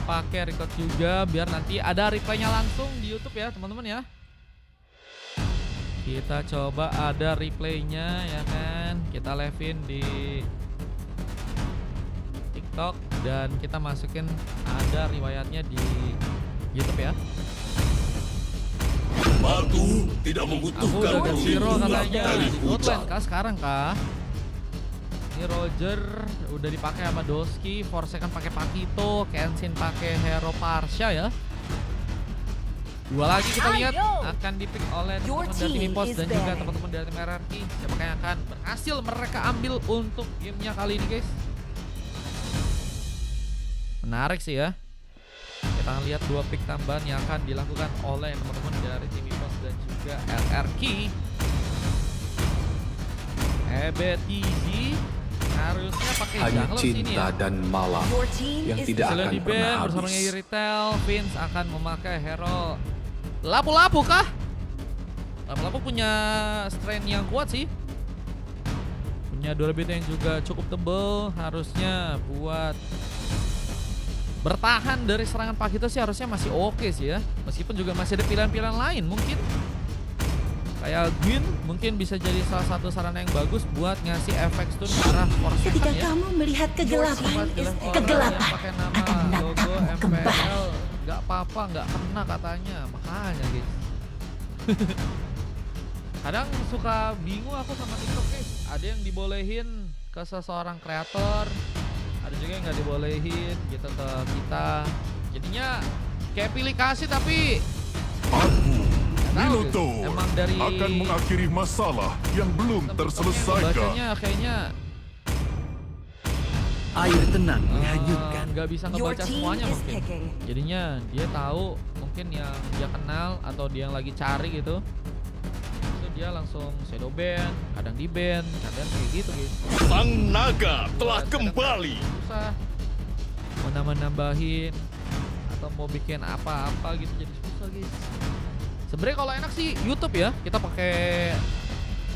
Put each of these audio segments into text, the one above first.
pakai record juga biar nanti ada replaynya langsung di YouTube ya teman-teman ya. Kita coba ada replaynya ya kan. Kita live-in di TikTok dan kita masukin ada riwayatnya di YouTube ya. Batu tidak membutuhkan Aku udah zero katanya dari di Outland kah sekarang kah? Ini Roger udah dipakai sama Doski, Forsaken pakai Pakito, Kenshin pakai Hero Parsha ya. Dua lagi kita lihat akan dipick oleh teman-teman dari tim Impos dan juga teman-teman dari tim RRQ. Siapakah yang akan berhasil mereka ambil untuk gamenya kali ini guys? Menarik sih ya. Kita lihat dua pick tambahan yang akan dilakukan oleh teman-teman dari tim Impos dan juga RRQ. EBTZ harusnya pakai hanya jungler sini cinta ya. dan malam yang tidak Selain akan di pernah band bersama habis. Retail, Vince akan memakai hero Lapu-Lapu kah? Lapu-Lapu punya strain yang kuat sih. Punya durability yang juga cukup tebal. Harusnya buat bertahan dari serangan Pakito sih harusnya masih oke sih ya. Meskipun juga masih ada pilihan-pilihan lain mungkin. Kayak Gwyn mungkin bisa jadi salah satu sarana yang bagus buat ngasih efek stun ke arah Forsaken Ketika ya. kamu melihat kegelapan, Kegelapan akan logo menatapmu kembali. MPL nggak apa-apa, nggak kena katanya, makanya guys. Kadang suka bingung aku sama TikTok guys. Ada yang dibolehin ke seseorang kreator, ada juga yang nggak dibolehin gitu ke kita. Jadinya kayak pilih kasih tapi Aku, tahu, Minoto, emang dari akan mengakhiri masalah yang belum terselesaikan. bacanya kayaknya Air tenang menghanyutkan. nggak bisa Your ngebaca team semuanya is mungkin. picking. Jadinya dia tahu mungkin yang dia kenal atau dia yang lagi cari gitu. Terus dia langsung shadow ban, kadang di ban, kadang kayak gitu guys. Sang naga telah kembali. Susah mau nambah-nambahin atau mau bikin apa-apa gitu jadi susah guys. Sebenarnya kalau enak sih YouTube ya, kita pakai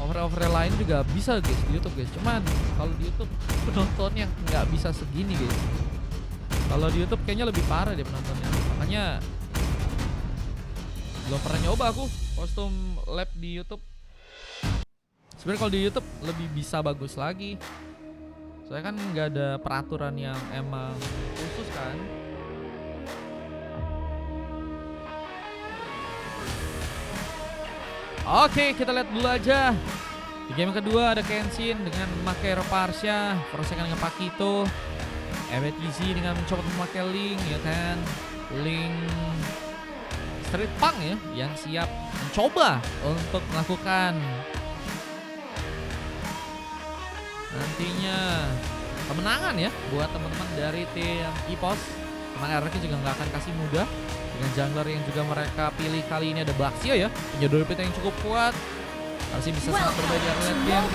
over lain juga bisa guys di YouTube guys. Cuman kalau di YouTube penontonnya nggak bisa segini guys. Kalau di YouTube kayaknya lebih parah deh penontonnya. Makanya belum pernah nyoba aku kostum lab di YouTube. Sebenarnya kalau di YouTube lebih bisa bagus lagi. Soalnya kan nggak ada peraturan yang emang khusus kan. Oke, kita lihat dulu aja. Di game kedua ada Kenshin dengan memakai Hero Parsha, Forsaken dengan Pakito, EBTZ dengan mencoba memakai Link ya kan. Link Street Punk ya yang siap mencoba untuk melakukan nantinya kemenangan ya buat teman-teman dari tim Ipos. Teman RRQ juga nggak akan kasih mudah. Dengan jungler yang juga mereka pilih kali ini ada Baxia ya, punya durability yang cukup kuat. Harusnya bisa sangat berbeda di area late game.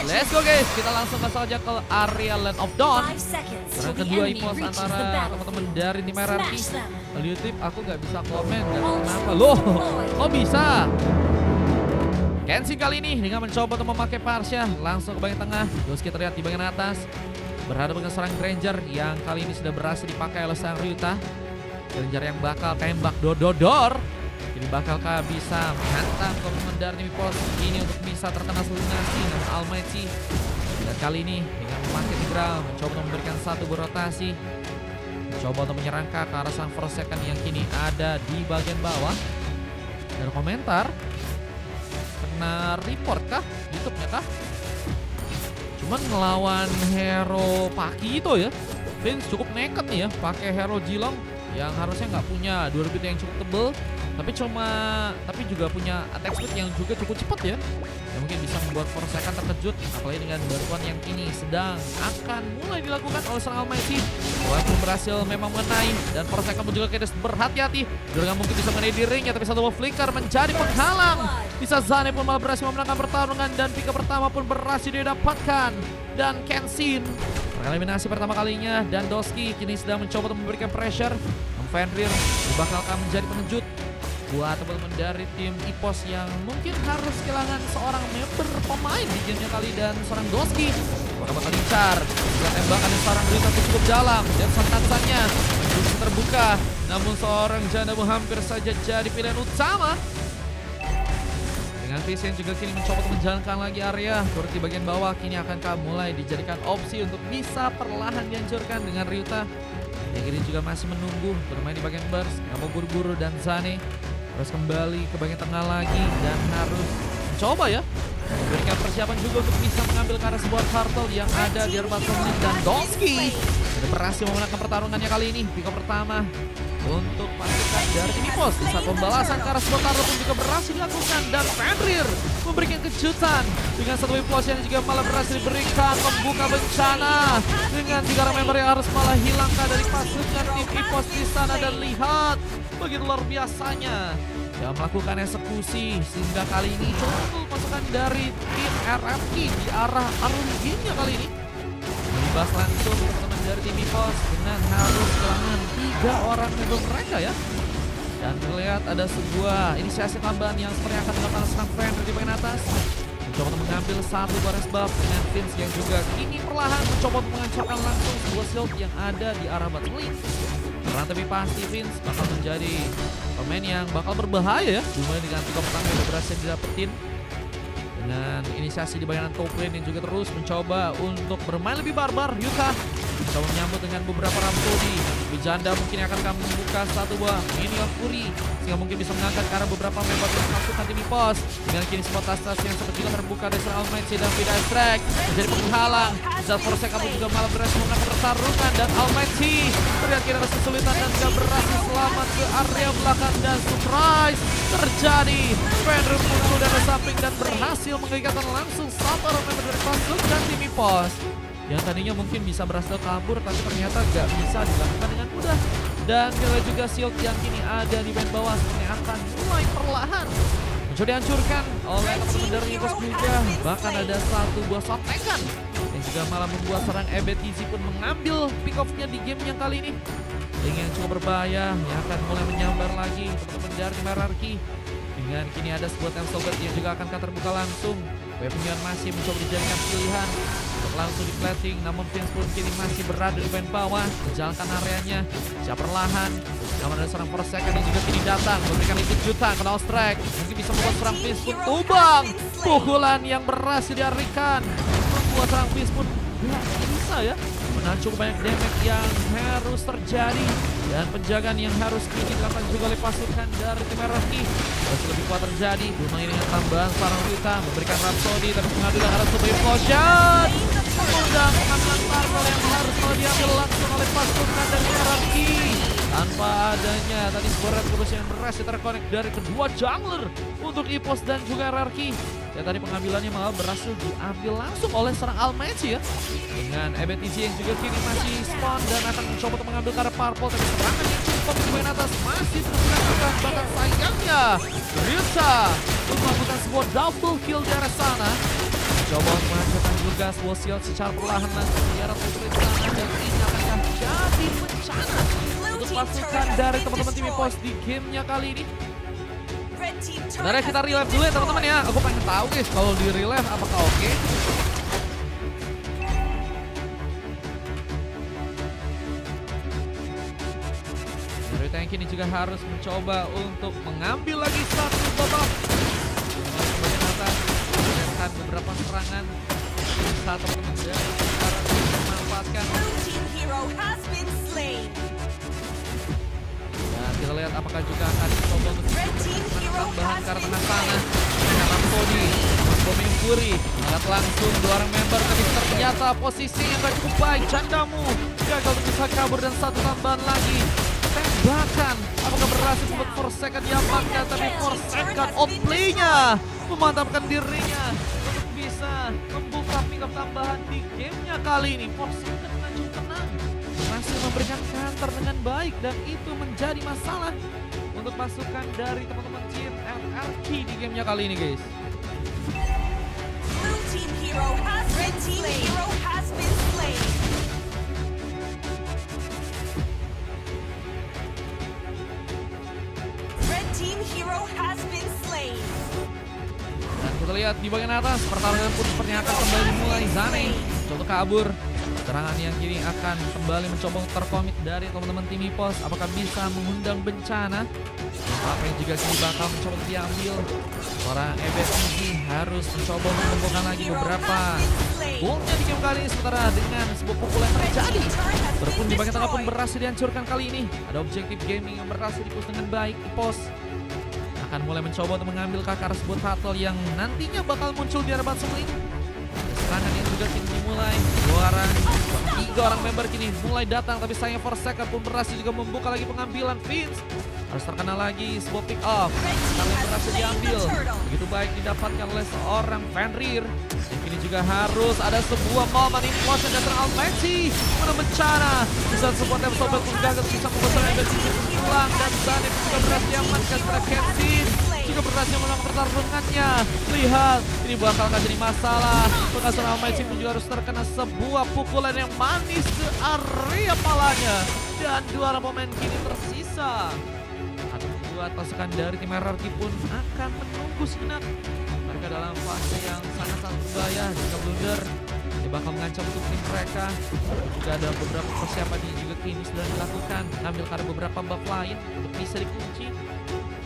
Let's go guys, kita langsung saja ke area Land of Dawn. Karena kedua Ipos antara teman-teman dari tim RRQ. Kalau YouTube aku nggak bisa komen, nggak tahu kenapa. Loh, kok bisa? Kenshin kali ini dengan mencoba untuk memakai Parsha langsung ke bagian tengah. Terus kita lihat di bagian atas berhadapan dengan seorang Granger yang kali ini sudah berhasil dipakai oleh sang Ryuta. Granger yang bakal tembak dodor. Jadi bakalkah bisa menghantam komitmen dari tim Ipos ini untuk bisa terkena lunasi nama Almighty. Dan kali ini dengan memakai di ground mencoba untuk memberikan satu berotasi. Mencoba untuk menyerang ke arah sang Forsaken yang kini ada di bagian bawah. Dan komentar kena report kah? YouTube-nya kah? Cuman ngelawan hero Pakito ya. Vince cukup nekat nih ya pakai hero Jilong yang harusnya nggak punya durability yang cukup tebel, tapi juga punya attack speed yang juga cukup cepat ya. Yang mungkin bisa membuat Forsaken terkejut, apalagi dengan bantuan yang kini sedang akan mulai dilakukan oleh sang Almighty. Walaupun berhasil memang mengenai dan Forsaken pun juga kayaknya berhati-hati. Juga mungkin bisa mengenai dirinya, tapi satu flicker menjadi penghalang. Bisa Zane pun malah berhasil memenangkan pertarungan dan pick pertama pun berhasil didapatkan. Dan Kenshin eliminasi pertama kalinya dan Doski kini sedang mencoba untuk memberikan pressure. Fenrir bakalkan menjadi pengecut buat teman-teman dari tim Ipos yang mungkin harus kehilangan seorang member pemain di gamenya kali dan seorang Doski. Bakal lincar. Juga tembakan dari seorang Rita cukup dalam dan santansannya masih terbuka terbuka. Namun seorang Jandamu hampir saja jadi pilihan utama. Dengan Fizz yang juga kini mencoba untuk menjalankan lagi area turret di bagian bawah, kini akankah mulai dijadikan opsi untuk bisa perlahan dihancurkan dengan Ryuta. Yang kini juga masih menunggu bermain di bagian burst, nggak mau buru-buru, dan Zane harus kembali ke bagian tengah lagi dan harus mencoba ya memberikan persiapan juga untuk bisa mengambil ke arah sebuah turtle yang ada di arah Battle dan Dolski sudah berhasil memenangkan pertarungannya kali ini. Pick up pertama untuk pasukan dari tim EVOS. Di saat pembalasan ke arah sebuah turtle pun juga berhasil dilakukan dan Fenrir memberikan kejutan dengan satu implosion yang juga malah berhasil diberikan membuka bencana dengan 3 orang member yang harus malah hilangkan dari pasukan tim EVOS di sana. Dan lihat begitu luar biasanya yang melakukan eksekusi sehingga kali ini cukup pasukan dari tim RFK di arah early game-nya kali ini melibas langsung teman-teman dari tim EVOS dengan harus kehilangan 3 orang member mereka ya. Dan terlihat ada sebuah inisiasi tambahan yang seperti akan dilakukan sang Fenrir di bagian atas, mencoba untuk mengambil satu baris buff dengan Fizz yang juga kini perlahan mencoba untuk menghancurkan langsung sebuah shield yang ada di arah bot lane. Karena tapi pasti Fizz bakal menjadi pemain yang bakal berbahaya ya, dimulai dengan pick up pertama yang berhasil didapetin dengan inisiasi di bagian top lane yang juga terus mencoba untuk bermain lebih barbar. Yuta mencoba menyambut dengan beberapa Rhapsody. Bijanda mungkin akan membuka satu buah Mini of Fury sehingga mungkin bisa mengangkat ke arah beberapa member yang masuk tim EVOS. Dengan kini semua tas-tas yang seperti juga terbuka dari seorang Almighty dan Vida Strike menjadi penghalang. Zat Force kamu juga malah berhasil memenangkan pertarungan dan Almighty terlihat kira ada kesulitan dan juga berhasil selamat ke area belakang dan surprise terjadi. Fenrir muncul dari samping dan berhasil mengikat langsung satu orang member dari pasukan tim EVOS yang tadinya mungkin bisa berhasil kabur tapi ternyata gak bisa dilakukan dengan mudah. Dan kita juga shield yang kini ada di band bawah sepertinya akan mulai perlahan mencoba dihancurkan oleh teman-teman dari EVOS juga. Bahkan ada satu buah sotekan yang juga malah membuat serang EBTZ pun mengambil pick off-nya di game yang kali ini. Yang cukup berbahaya yang akan mulai menyambar lagi teman-teman dari tim RRQ. Dengan kini ada sebuah Temsobat yang juga akan terbuka langsung. Weaponion masih mencoba dijadikan pilihan untuk langsung di plating, namun Fizz pun kini masih berada di band bawah menjalankan areanya. Siap perlahan, namun ada seorang Forsaken yang juga kini datang memberikan kejutan ke Strike. Mungkin bisa membuat serang Fizz pun tumbang. Pukulan yang berhasil diarikan membuat serang Fizz pun nggak bisa ya menahan cukup banyak damage yang harus terjadi. Dan penjagaan yang harus kini dilakukan juga oleh pasukan dari tim RRQ masih lebih kuat terjadi. Bermain dengan tambahan seorang Ryuta memberikan Rhapsody tapi pengambilan arah super implosion mengundang pengambilan turtle yang harus malah diambil langsung oleh pasukan dari RRQ tanpa adanya tadi sebuah red terus yang berhasil terkonek dari kedua jungler untuk EVOS dan juga RRQ. Ya tadi pengambilannya malah berhasil diambil langsung oleh seorang Almighty ya. Dengan EBTZ yang juga kini masih spawn dan akan mencoba untuk mengambil ke arah purple, tapi serangan yang cukup di bagian atas masih terus dilakukan. Bahkan sayangnya Ryuta untuk melakukan sebuah double kill di arah sana. Mencoba untuk menghancurkan juga sebuah shield secara perlahan langsung di arah putri sana. Dan ini akan jadi bencana untuk pasukan dari teman-teman tim EVOS di gamenya kali ini. Nah, kita relive dulu ya teman-teman ya. Aku pengen tahu guys kalau di relive apakah oke. Dari tank ini juga harus mencoba untuk mengambil lagi satu babak. Bagian atas melihat beberapa serangan saat teman-teman ya memanfaatkan. Kita lihat apakah juga akan dicoba untuk tambahan ke arah tengah sana dengan Rhapsody, Bomin Fury melihat langsung 2 orang member tapi ternyata posisi yang gak cukup baik. Jandamu gagal untuk bisa kabur dan satu tambahan lagi tembakan apakah berhasil membuat Forsaken diamankan, tapi Forsaken outplay-nya memantapkan dirinya untuk bisa membuka pick up tambahan di gamenya kali ini. Forsaken dengan cukup tenang berhasil memberikan counter dengan baik dan itu menjadi masalah untuk pasukan dari teman-teman tim RRQ di gamenya kali ini guys. Dan kita lihat di bagian atas pertarungan pun sepertinya akan kembali dimulai. Zane coba kabur Serangan yang kini akan kembali mencoba terkomit dari teman-teman tim EPOS. Apakah bisa mengundang bencana? Apa yang juga kini bakal mencoba diambil. Para EBSG harus mencoba mengumpulkan lagi beberapa bomnya di game kali ini. Sementara dengan sebuah pukulan terjadi, berpun di bagian tengah pun berhasil dihancurkan kali ini. Ada objektif gaming yang berhasil dipus dengan baik. EPOS akan mulai mencoba untuk mengambil kakar sebuah turtle yang nantinya bakal muncul di hadapan Sumling. Serangan yang juga kini dimulai. Tiga orang member kini mulai datang, tapi sayang Forsaken pun berhasil juga membuka lagi pengambilan. Vince harus terkena lagi sebuah pick off. Serangan yang berhasil diambil, begitu baik didapatkan oleh seorang Fenrir. Dan kini juga harus ada sebuah momen implosion dan Almighty mana bencana. Bisa sebuah tembak sobat pun gagal, bisa membesar Almighty pulang, dan Zanif juga berhasil diamankan setelah Kensin juga berhasil menang pertarungannya. Lihat, ini bakal gak jadi masalah. Pengasuhan Almighty pun juga harus terkena sebuah pukulan yang manis ke area palanya. Dan dua pemain kini tersisa. Atau membuat pasukan dari tim RRQ pun akan menunggu sejenak. Mereka dalam fase yang sangat-sangat berbahaya. Jika blunder, dia bakal mengancam untuk tim mereka. Juga ada beberapa persiapan yang juga kini sudah dilakukan. Ambil karena beberapa buff lain untuk bisa dikunci.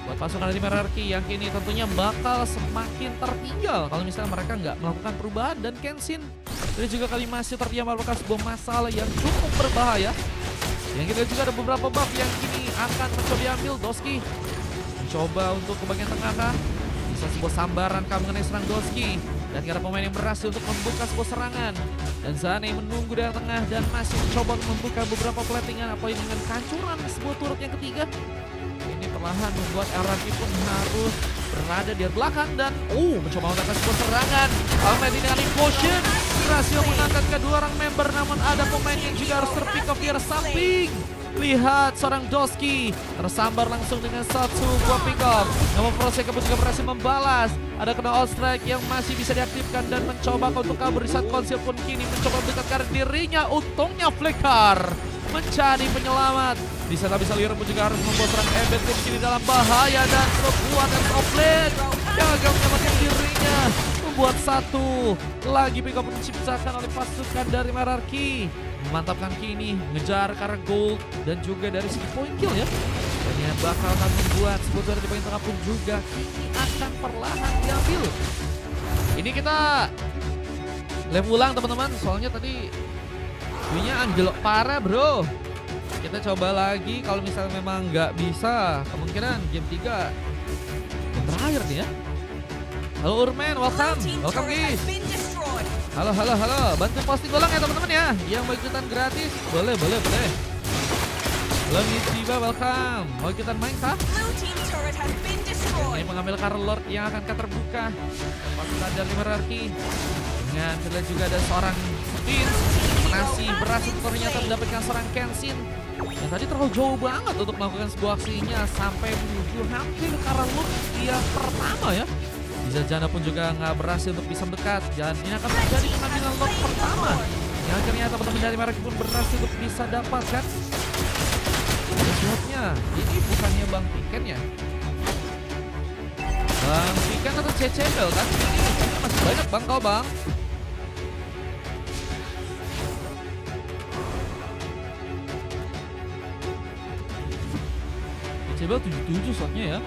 Buat pasukan dari RRQ yang kini tentunya bakal semakin tertinggal kalau misalnya mereka nggak melakukan perubahan. Dan Kenshin ini juga kali masih terdiam merupakan sebuah masalah yang cukup berbahaya. Yang kita juga ada beberapa buff yang kini akan mencoba diambil. Doski mencoba untuk ke bagian tengah kah? Bisa sebuah sambaran kah mengenai serang Doski. Dan ada pemain yang berhasil untuk membuka sebuah serangan. Dan Zane menunggu dari tengah dan masih mencoba untuk membuka beberapa platingan. Apalagi dengan kancuran sebuah turret yang ketiga. Ini perlahan membuat RRQ pun harus berada di belakang dan mencoba melakukan sebuah serangan. Almighty dengan implosion berhasil mengangkat kedua orang member, namun ada pemain yang juga harus terpick off di arah samping. Lihat seorang Doski tersambar langsung dengan satu buah pick off. Namun Forsaken pun juga berhasil membalas. Ada kena all strike yang masih bisa diaktifkan dan mencoba untuk kabur di saat Conceal pun kini mencoba mendekatkan dirinya. Untungnya Flickr menjadi penyelamat. Di sana bisa Lior pun juga harus membuat serang Ebet tim kini dalam bahaya, dan sebuah template yang agak menyelamatkan dirinya. Membuat satu lagi pick up diciptakan oleh pasukan dari RRQ. Memantapkan kini, ngejar karena gold dan juga dari segi point kill ya. Dan yang bakal akan membuat sebuah juara di bagian tengah pun juga kini akan perlahan diambil. Ini kita live ulang teman-teman, soalnya tadi viewnya anjlok parah bro. Kita coba lagi, kalau misalnya memang nggak bisa, kemungkinan game 3 yang terakhir nih ya. Halo Urmen, welcome guys. Halo, bantu posting golang ya teman-teman ya. Yang mau ikutan gratis, boleh. Halo Michiba, welcome. Mau ikutan main kah? Ini mengambil Karl Lord yang akan terbuka. Pasukan dari RRQ. Dengan kita juga ada seorang Vince masih berhasil ternyata mendapatkan seorang Kenshin yang tadi terlalu jauh banget untuk melakukan sebuah aksinya sampai menuju hampir ke arah Lord yang pertama ya. Bisa Jana pun juga nggak berhasil untuk bisa mendekat, dan ini akan menjadi pengambilan Lord pertama yang akhirnya teman-teman dari mereka pun berhasil untuk bisa dapatkan. Slotnya ini bukannya Bang Piken ya? Bang Piken atau Cecebel kan? Ini masih banyak bang kau bang. Cebel 77 slotnya ya.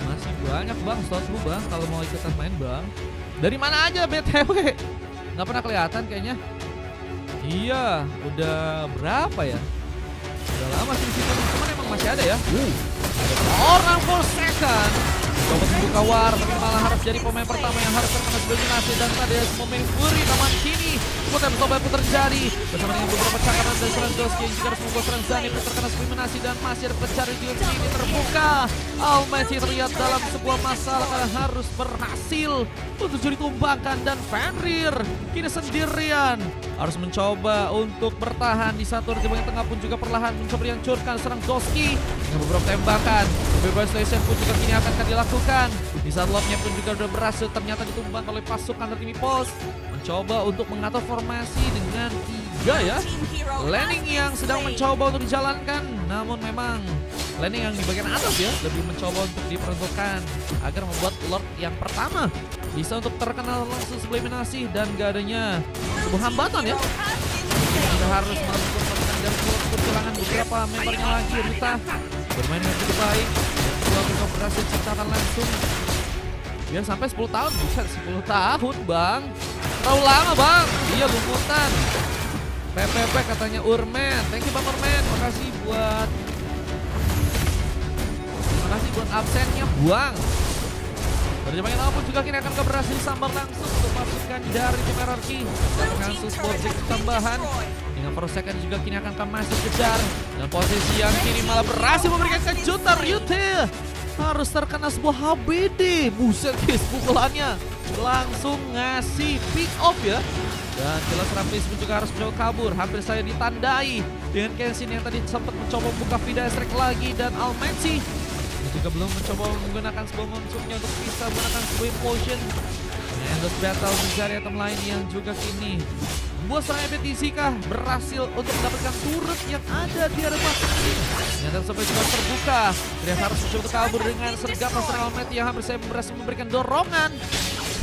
Masih banyak bang slot lu bang kalau mau ikutan main bang. Dari mana aja BTW? Nggak pernah kelihatan kayaknya. Iya, udah berapa ya? Udah lama sih di situ, cuman emang masih ada ya. Ada orang Forsaken coba membuka war, tapi malah harus jadi pemain pertama yang harus terkena sebagai nasi. Dan tadi ada pemain Fury namun kini Putem Sobat pun terjadi bersama dengan beberapa cakaran dari seorang Doski yang juga harus membuat seorang Zanif terkena eliminasi, dan masih ada pencari di sini terbuka. Almighty terlihat dalam sebuah masalah karena harus berhasil untuk ditumbangkan, dan Fenrir kini sendirian harus mencoba untuk bertahan di satu di bagian tengah pun juga perlahan mencoba dihancurkan serang Doski dengan beberapa tembakan. Beberapa station pun juga kini akan dilakukan. Di saat lobnya pun juga sudah berhasil ternyata ditumbang oleh pasukan dari EPOS. Mencoba untuk mengatur formasi dengan 3 ya. Landing yang sedang mencoba untuk dijalankan, namun memang Landing yang di bagian atas ya, lebih mencoba untuk diperuntukkan agar membuat Lord yang pertama bisa untuk terkenal langsung sebuah eliminasi dan gak adanya sebuah hambatan ya. Kita harus melakukan pertandingan dari kehilangan beberapa membernya lagi. Ruta bermain dengan cukup baik dan dua mereka berhasil ciptakan langsung biar sampai 10 tahun. Buset, 10 tahun bang, terlalu lama bang. Iya lumutan. PPP katanya Urmen. Thank you Bang Urmen. Makasih buat absennya buang. Berjamaah yang pun juga kini akan berhasil sambar langsung untuk pasukan dari tim RRQ dan langsung sporting tambahan dengan perusahaan juga kini akan masih kejar dan posisi yang kini malah berhasil memberikan kejutan. Ryute harus terkena sebuah HBD. Buset guys, pukulannya langsung ngasih pick off ya. Dan jelas Rampis pun juga harus mencoba kabur. Hampir saya ditandai dengan Kenshin yang tadi sempat mencoba membuka Vida Strike lagi. Dan Almensi juga belum mencoba menggunakan sebuah monsurnya untuk bisa menggunakan sebuah implosion. Endless Battle mencari item lain yang juga kini membuat seorang EPTC kah berhasil untuk mendapatkan turret yang ada di area bawah ini. Ternyata sampai juga terbuka. Dia harus mencoba kabur dengan sergap seorang Almensi yang hampir saya berhasil memberikan dorongan.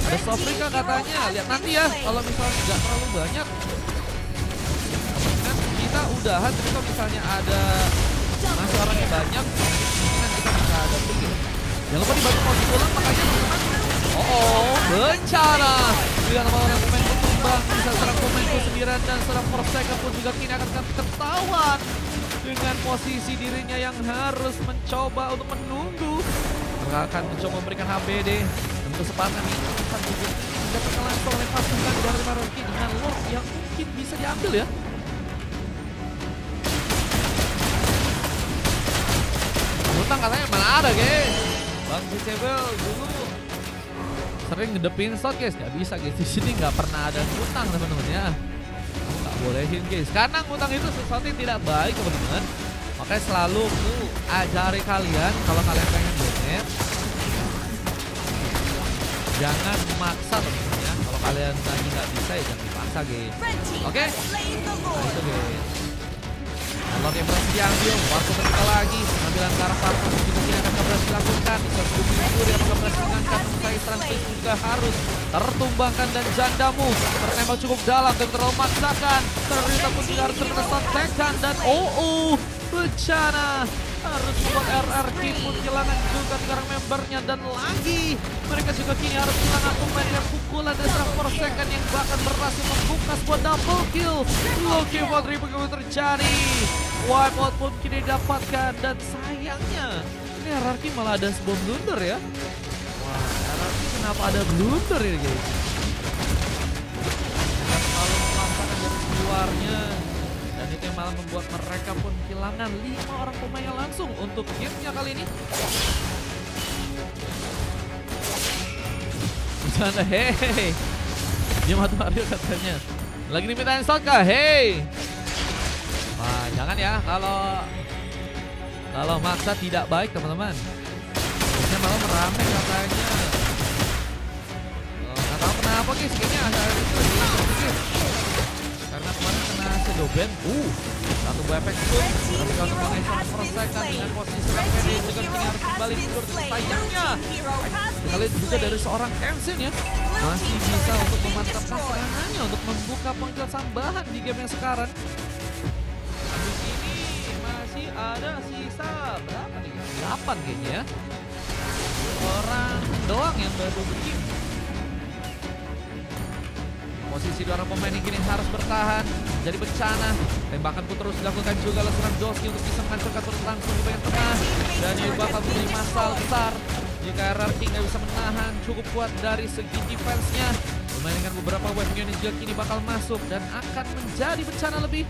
Ada Sofrika katanya, lihat nanti ya kalau misalnya nggak terlalu banyak. Kan kita udahan, tapi kalau misalnya ada masih orangnya banyak, kan kita bisa ada begini. Jangan lupa dibantu posisi ulang, makanya teman-teman. Bencana. Bila nama orang pemain bertumbang, bisa serang pemainku sendirian dan serang Forsaken pun juga kini akan ketahuan dengan posisi dirinya yang harus mencoba untuk menunggu. Mereka akan mencoba memberikan HBD. Kesempatan ini akan didapatkan langsung oleh pasukan dari Maroki dengan Lord yang mungkin bisa diambil ya. Utang katanya mana ada guys. Bang Disable dulu sering ngedepin shot guys, nggak bisa guys. Di sini nggak pernah ada utang teman-teman ya. Nggak bolehin guys, karena utang itu sesuatu yang tidak baik teman-teman. Makanya selalu aku ajari kalian kalau kalian pengen donet, jangan memaksa teman-teman ya. Kalau kalian lagi nggak bisa ya jangan dipaksa guys. Oke? Nah itu guys. Lord yang berhasil diambil, waktu terbuka lagi. Pengambilan ke arah Parton juga yang akan berhasil dilakukan. Bisa cukup libur yang akan berhasil mengangkat. Namun Serang Fish juga harus tertumbangkan dan Jandamu tertembak cukup dalam dan terlalu memaksakan. Ternyata pun juga harus terkena tekan dan bencana. Harus membuat RRQ pun kehilangan juga sekarang membernya dan lagi mereka juga kini harus kehilangan pemain yang pukulan dari serang Forsaken yang bahkan berhasil membuka sebuah double kill. Loki Wadri begitu terjadi. Wipeout pun kini didapatkan dan sayangnya ini RRQ malah ada sebuah blunder ya. Wah, RRQ kenapa ada blunder ini guys? Selalu memaksakan dari keluarnya. Dan itu yang malah membuat mereka pun kehilangan 5 orang pemainnya langsung untuk gamenya kali ini. Bercanda, hei. Dia mati Mario katanya. Lagi dimintain shot kah? Hei. Wah, jangan ya kalau maksa tidak baik teman-teman. Biasanya malah merame katanya. Nggak tahu kenapa guys, kayaknya ada itu sedikit. Karena kemarin kena Sedoben, satu buah efek pun ketika untuk mengesan Forsaken dengan posisi serang PD juga kini harus kembali mundur. Sayangnya kita lihat juga dari seorang Kenshin ya masih bisa untuk memantapkan serangannya untuk membuka pengkel tambahan di game yang sekarang. Di sini masih ada sisa berapa nih? 8 kayaknya ya. Orang doang yang baru begini. Posisi dua orang pemain yang kini harus bertahan jadi bencana. Tembakan pun terus dilakukan juga oleh seorang Doski untuk bisa menghancurkan turut langsung di bagian tengah. Dan ini bakal menjadi masalah besar jika RRQ nggak bisa menahan cukup kuat dari segi defense-nya. Bermain dengan beberapa wave unit juga kini bakal masuk dan akan menjadi bencana lebih.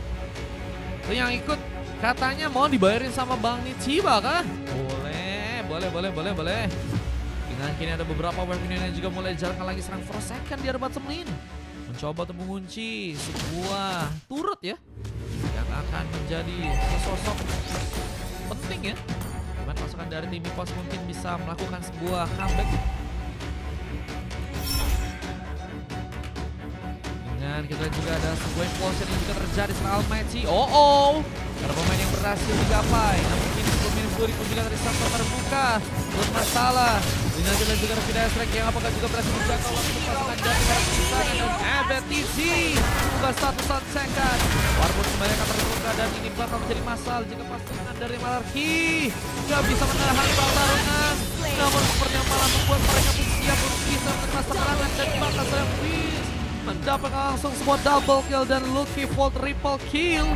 Itu yang ikut katanya mau dibayarin sama Bang Nichiba kah? Boleh. Dengan kini ada beberapa wave unit yang juga mulai jalankan lagi serang Forsaken di area bottom lane. Mencoba untuk mengunci sebuah turret ya yang akan menjadi sosok penting ya. Cuman pasukan dari tim Epos mungkin bisa melakukan sebuah comeback. Dengan kita juga ada sebuah implosion yang juga terjadi setelah Almighty. Ada pemain yang berhasil digapai. Namun kini sebelum ini 2000 juga dari sektor terbuka. Bermasalah dengan juga Rapida Strike yang apakah juga berhasil menjangkau waktu pasangan dari merah sana dan ABTC buka satu second. Walaupun sebenarnya akan terbuka dan ini bakal menjadi masalah jika pasangan dari Malarki nggak bisa menahan pertarungan. Namun sepertinya malah membuat mereka bersiap untuk bisa menekan serangan dan bakal serang mendapatkan langsung sebuah double kill dan Lucky Fall triple kill.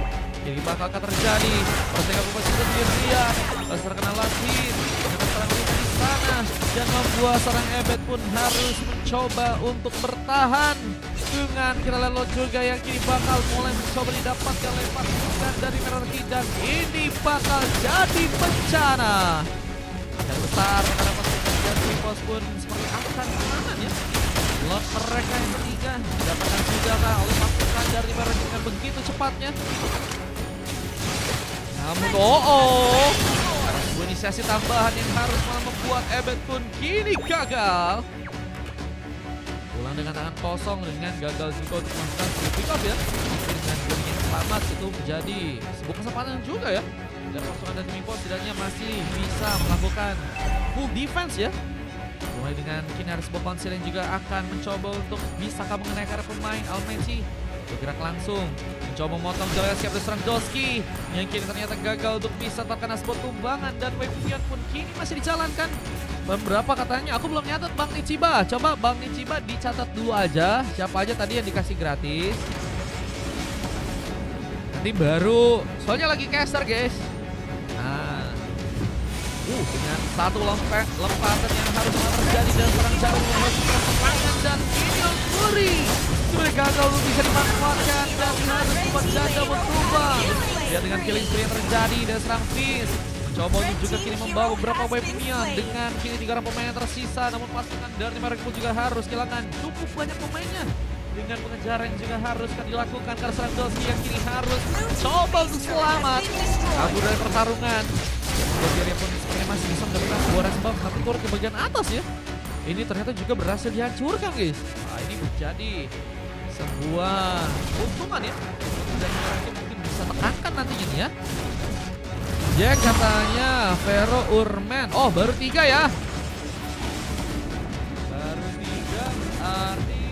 Jadi bakal akan terjadi persaingan pemain sendirian. Terkena Latin dengan serang mereka di sana dan membuat serang Ebet pun harus mencoba untuk bertahan dengan Kiralelo juga yang kini bakal mulai mencoba didapatkan lempar dari Meraki dan ini bakal jadi bencana yang besar karena pasukan dan Pos pun seperti akan kemenangan ya. Lot mereka yang ketiga didapatkan juga oleh pasukan dari Meraki dengan begitu cepatnya. Namun ada sebuah inisiasi tambahan yang harus malah membuat Ebet pun kini gagal. Pulang dengan tangan kosong dengan gagal juga untuk melakukan pick up ya. Dengan gol yang selamat itu menjadi sebuah kesempatan juga ya. Dan pasukan dari Mimpo setidaknya masih bisa melakukan full defense ya. Mulai dengan kini ada sebuah konsil yang juga akan mencoba untuk bisa mengenai karena pemain Almeci. Bergerak langsung mencoba memotong jalan siap diserang Doski yang kini ternyata gagal untuk bisa terkena sebuah tumbangan dan wave Pion pun kini masih dijalankan. Beberapa katanya aku belum nyatet Bang Nichiba. Coba Bang Nichiba dicatat dulu aja siapa aja tadi yang dikasih gratis. Nanti baru soalnya lagi caster guys. Nah dengan satu lompatan yang harus terjadi dan serang jauh membuat serangan dan Minion Fury sudah gagal untuk bisa dimanfaatkan dan harus membuat Janda berubah. Ya dengan killing spree yang terjadi dan serang Fizz mencoba untuk juga kini membawa beberapa wave Minion dengan kini 3 orang pemain yang tersisa, namun pasukan dari Merek pun juga harus kehilangan cukup banyak pemainnya. Dengan pengejaran yang juga harus dilakukan karena serang Doski yang kini harus coba untuk selamat kabur dari pertarungan. Doski pun sepertinya masih bisa mendapatkan sebuah respon tapi turun ke bagian atas ya. Ini ternyata juga berhasil dihancurkan guys. Nah, ini menjadi sebuah keuntungan ya. Dan mereka mungkin bisa tekankan nantinya nih ya. Jack katanya Vero Urman. Oh baru 3 ya. Baru 3 arti.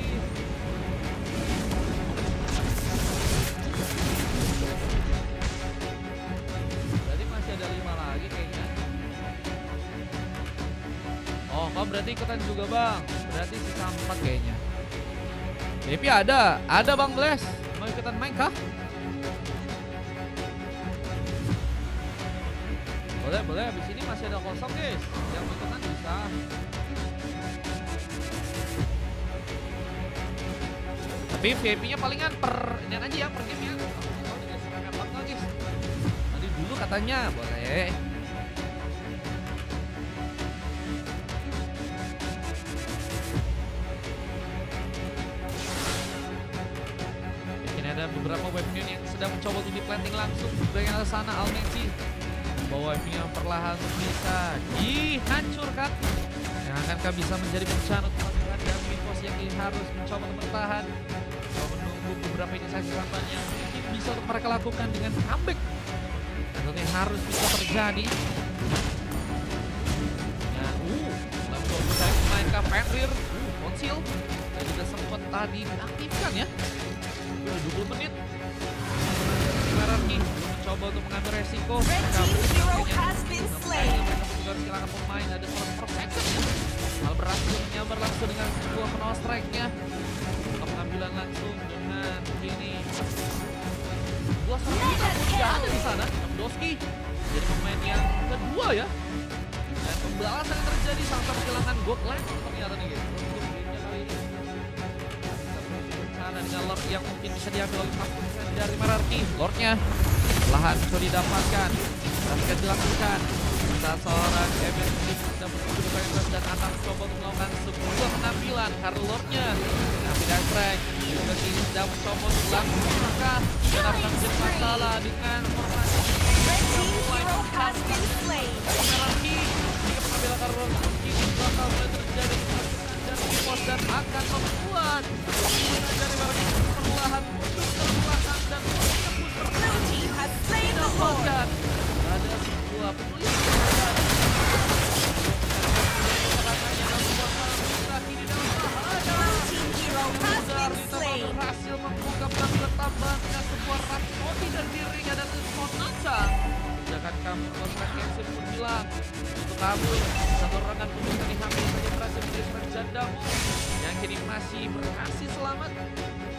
Berarti masih ada 5 lagi kayaknya. Oh kok berarti ikutan juga bang. Berarti sisa 4 kayaknya. Depi ada Bang Bless. Mau ikutan main kah? Boleh, abis ini masih ada kosong guys. Yang mau ikutan bisa. Tapi VIP-nya palingan per ini aja ya, per game ya. Oh, ini sampai apa guys? Tadi dulu katanya boleh. Ada beberapa webnya yang sedang mencoba untuk di-planting langsung di bagian sana. Almeci membawa webnya perlahan bisa dihancurkan. Yang akankah bisa menjadi bencana untuk pasukan dan Mimpos yang harus mencoba untuk bertahan. Menunggu beberapa inisiasi sampan yang mungkin bisa untuk mereka lakukan dengan comeback. Dan tentunya harus bisa terjadi. Dan langsung saya memainkan Fenrir, Konsil dan juga sempat tadi diaktifkan ya. 20 menit Meraki mencoba untuk mengambil resiko. Mereka juga kehilangan pemain ada 100% ya. Hal berhasil menyambar langsung dengan sebuah penol strike-nya untuk pengambilan langsung dengan ini dua serang tidak ada di sana. Doski jadi pemain yang kedua ya. Dan pembalasan yang terjadi sama-sama kehilangan gold line ternyata nih guys. Dengan Lord yang mungkin bisa diambil oleh pasukan dari Meraki. Lordnya lahan bisa didapatkan dan dilakukan saat seorang Evan sudah menuju ke dan akan mencoba untuk melakukan sebuah penampilan karena Lordnya tapi dan strike juga kini sedang mencoba untuk langsung maka dan akan menjadi masalah dengan formasi Meraki jika pengambilan karena kini bakal mulai terjadi dan akan membuat dari Meraki perlahan mundur ke belakang dan mendapatkan ada sebuah penulisan seorang Oscar Kensin pun bilang untuk kabur satu serangan pun dari hampir saja berhasil menjadi seorang jandamu yang kini masih berhasil selamat.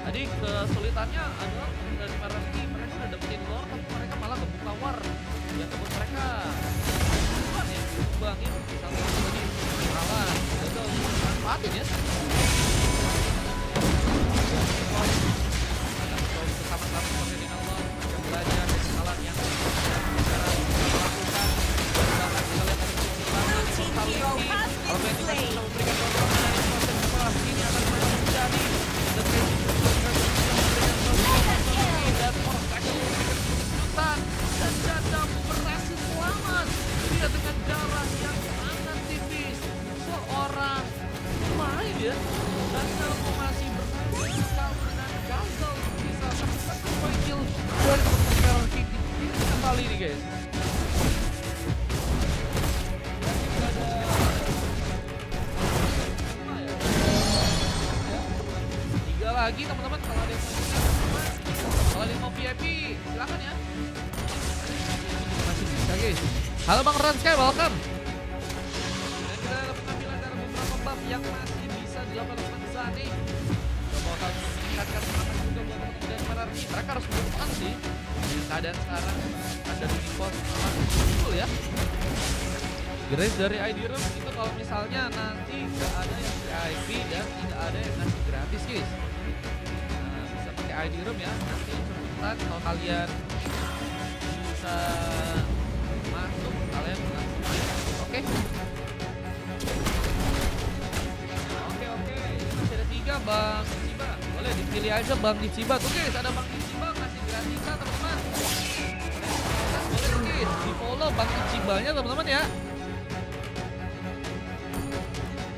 Tadi kesulitannya adalah dari Maraki, mereka udah dapetin lore tapi mereka malah kebuka war yang membuat mereka bukan ya bangin sama tadi malah gagal manfaatin ya. Bersama-sama seperti dengan Allah yang belajar dari kesalahan yang cara melakukan bahkan kita lihat dari kehilangan total ini kalau yang kita bisa memberikan dorongan dari proses setelah ini akan menjadi dan dan Forsake memberikan kejutan dan Jandamu berhasil selamat dia dengan darah yang sangat tipis seorang pemain ya dan Jandamu masih berhasil kabur dan gagal bisa satu poin kill dari Merah King di kembali nih guys. Tiga lagi teman-teman kalau ada yang mau kalau ada yang mau VIP silakan ya. Masih bisa guys. Halo Bang Ranske, welcome. Dan kita ada penampilan dari beberapa buff yang masih bisa dilakukan oleh Zane. Coba akan meningkatkan semangat juga buat teman-teman dari Merah King. Mereka harus berdepan sih. Dengan keadaan sekarang ada di pos full ya. Grace dari ID Room itu kalau misalnya nanti nggak ada yang VIP dan tidak ada yang ngasih gratis guys. Nah, bisa pakai ID Room ya. Nanti cepetan kalau kalian bisa masuk kalian langsung main. Oke. Oke. Ini masih ada 3 Bang Ciba. Boleh dipilih aja Bang Ciba tuh guys. Ada Bang Ciba ngasih gratisan teman-teman. Boleh tuh guys di follow Bang Cibanya teman-teman ya.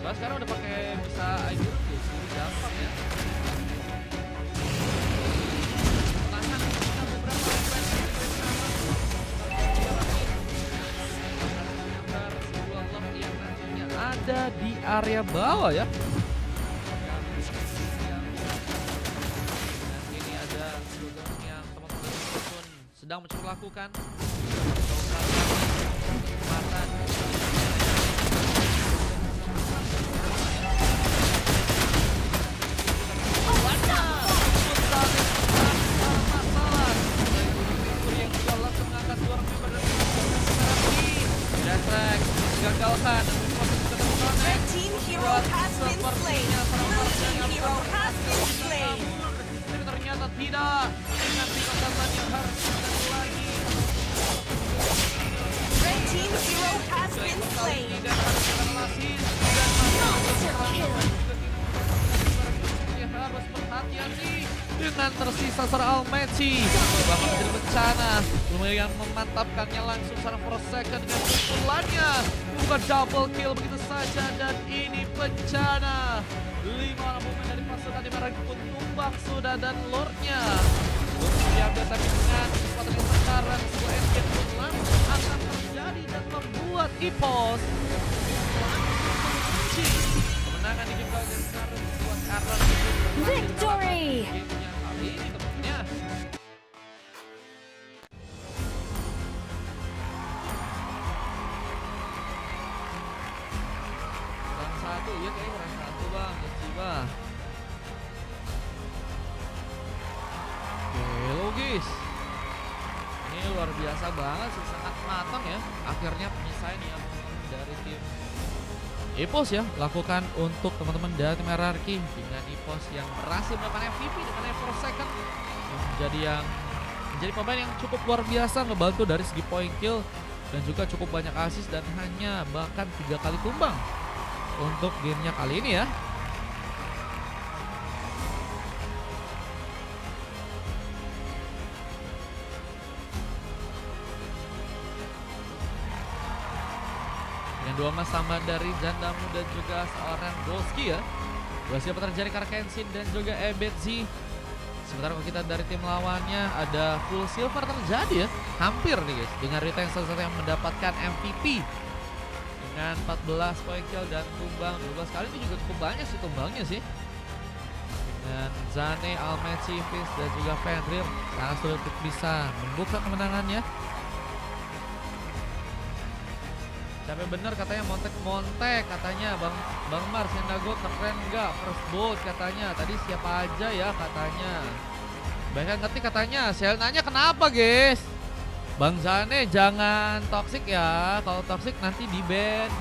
Soalnya sekarang udah pakai bisa ID Room guys, jadi gampang ya. Tahan kita beberapa event gambar sebuah lock yang nantinya ada di area bawah ya. Dan ini ada slogan yang teman-teman pun sedang mencoba lakukan. Kesempatan gagalkan Red team hero has been slain. Blue team hero has been slain. Tapi ternyata tidak dengan tingkatan yang harus kita lagi. Red team hero has been slain. Dan harus berhasil dan Monster kill. harus berhati-hati dengan tersisa seorang Almeci bahkan menjadi bencana lumayan memantapkannya langsung seorang Forsake dengan pukulannya bukan double kill begitu saja dan ini bencana 5 orang pemain dari pasukan di Merah pun tumbang sudah dan lordnya untuk diambil tapi dengan kekuatan yang sekarang sebuah escape pun langsung akan terjadi dan membuat EPOS mengunci kemenangan di game kali sekarang buat Karlan Victory! gamenya kali ini temennya. Kurang satu ya kayaknya kurang satu bang, Ciba. Oke logis. Ini luar biasa banget sih, sangat matang ya. Akhirnya penyelesaian ya dari tim EPOS ya lakukan untuk teman-teman dari tim Hierarchy dengan EPOS yang berhasil mendapatkan MVP dengan Forsake menjadi pemain yang cukup luar biasa ngebantu dari segi point kill dan juga cukup banyak assist dan hanya bahkan 3 kali tumbang untuk gamenya kali ini ya. Dengan 2 emas tambahan dari Jandamu dan juga seorang Golski ya. Golski dapat terjadi karena Kenshin dan juga Ebetzi. Sementara kalau kita dari tim lawannya ada full silver terjadi ya. Hampir nih guys. Dengan Rita yang salah satu yang mendapatkan MVP. Dengan 14 poin kill dan tumbang 12 kali ini juga cukup banyak sih tumbangnya sih. Dengan Zane, Almeci, Fizz dan juga Fenrir sangat sulit untuk bisa membuka kemenangannya. Capek bener katanya, montek katanya Bang Mars. Sendago keren nggak? First boat katanya. Tadi siapa aja ya katanya. Banyak ngerti katanya. Saya nanya kenapa guys? Bang Zane jangan toxic ya. Kalau toxic nanti di ban.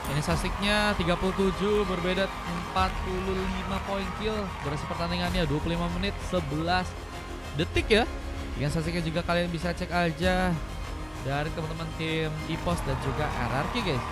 Ini statistiknya 37, berbeda 45 poin kill. Durasi pertandingannya 25 menit 11 detik ya. Dengan statistiknya juga kalian bisa cek aja dari teman-teman tim EPOS dan juga RRQ guys.